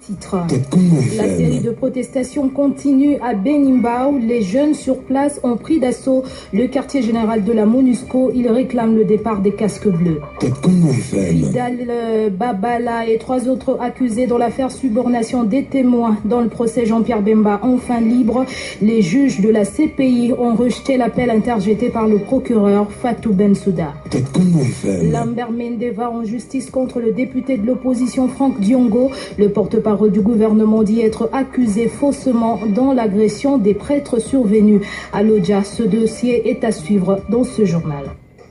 Titre. La série de protestations continue à Benimbao. Les jeunes sur place ont pris d'assaut le quartier général de la MONUSCO. Ils réclament le départ des casques bleus. Vidal Babala et 3 autres accusés dans l'affaire subornation des témoins dans le procès Jean-Pierre Bemba enfin libres. Les juges de la CPI ont rejeté l'appel interjeté par le procureur Fatou Bensouda. Lambert Mende va en justice contre le député de l'opposition Franck Diongo. Le porte-parole du gouvernement dit être accusé faussement dans l'agression des prêtres survenus à Lodja. Ce dossier est à suivre dans ce journal.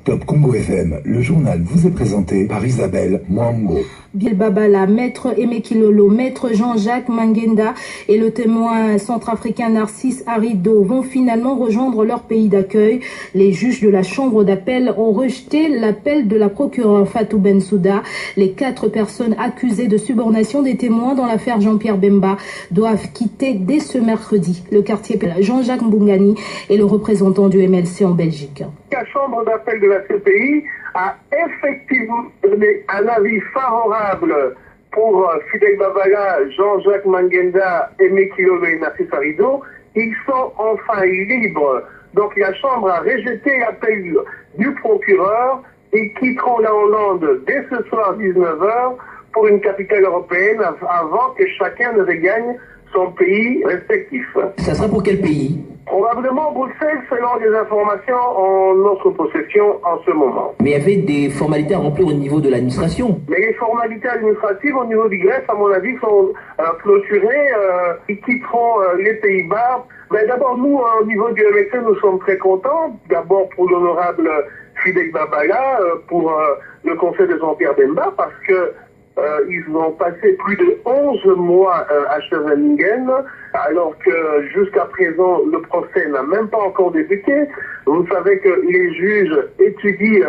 Top Congo FM, le journal vous est présenté par Isabelle Mwango. Biel Babala, maître Aimé Kilolo, maître Jean-Jacques Mangenda et le témoin centrafricain Narcisse Arido vont finalement rejoindre leur pays d'accueil. Les juges de la chambre d'appel ont rejeté l'appel de la procureure Fatou Bensouda. Les 4 personnes accusées de subornation des témoins dans l'affaire Jean-Pierre Bemba doivent quitter dès ce mercredi le quartier. Jean-Jacques Mbungani est le représentant du MLC en Belgique. La chambre d'appel de la CPI a effectivement donné un avis favorable pour Fidel Babala, Jean-Jacques Mangenda, Aimé Kilolo et Narcisse Arido. Ils sont enfin libres. Donc la chambre a rejeté l'appel du procureur. Ils quitteront la Hollande dès ce soir 19h pour une capitale européenne avant que chacun ne regagne son pays respectif. Ça sera pour quel pays? Probablement Bruxelles, selon les informations en notre possession en ce moment. Mais il y avait des formalités à remplir au niveau de l'administration. Mais les formalités administratives au niveau du Grèce, à mon avis, sont clôturées. Ils quitteront les Pays-Bas. Mais d'abord, nous, au niveau du MLC, nous sommes très contents. D'abord pour l'honorable Fidel Babala, pour le conseil de Jean-Pierre Bemba, parce que ils ont passé plus de 11 mois à Scheveningen, alors que jusqu'à présent, le procès n'a même pas encore débuté. Vous savez que les juges étudient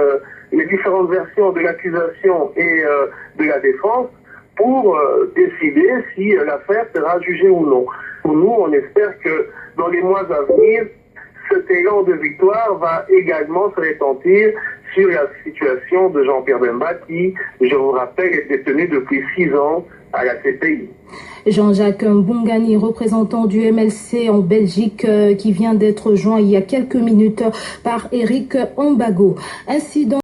les différentes versions de l'accusation et de la défense pour décider si l'affaire sera jugée ou non. Pour nous, on espère que dans les mois à venir, cet élan de victoire va également se rétentir sur la situation de Jean-Pierre Bemba qui, je vous rappelle, est détenu depuis 6 ans à la CPI. Jean-Jacques Mbungani, représentant du MLC en Belgique, qui vient d'être joint il y a quelques minutes par Eric Ombago. Incident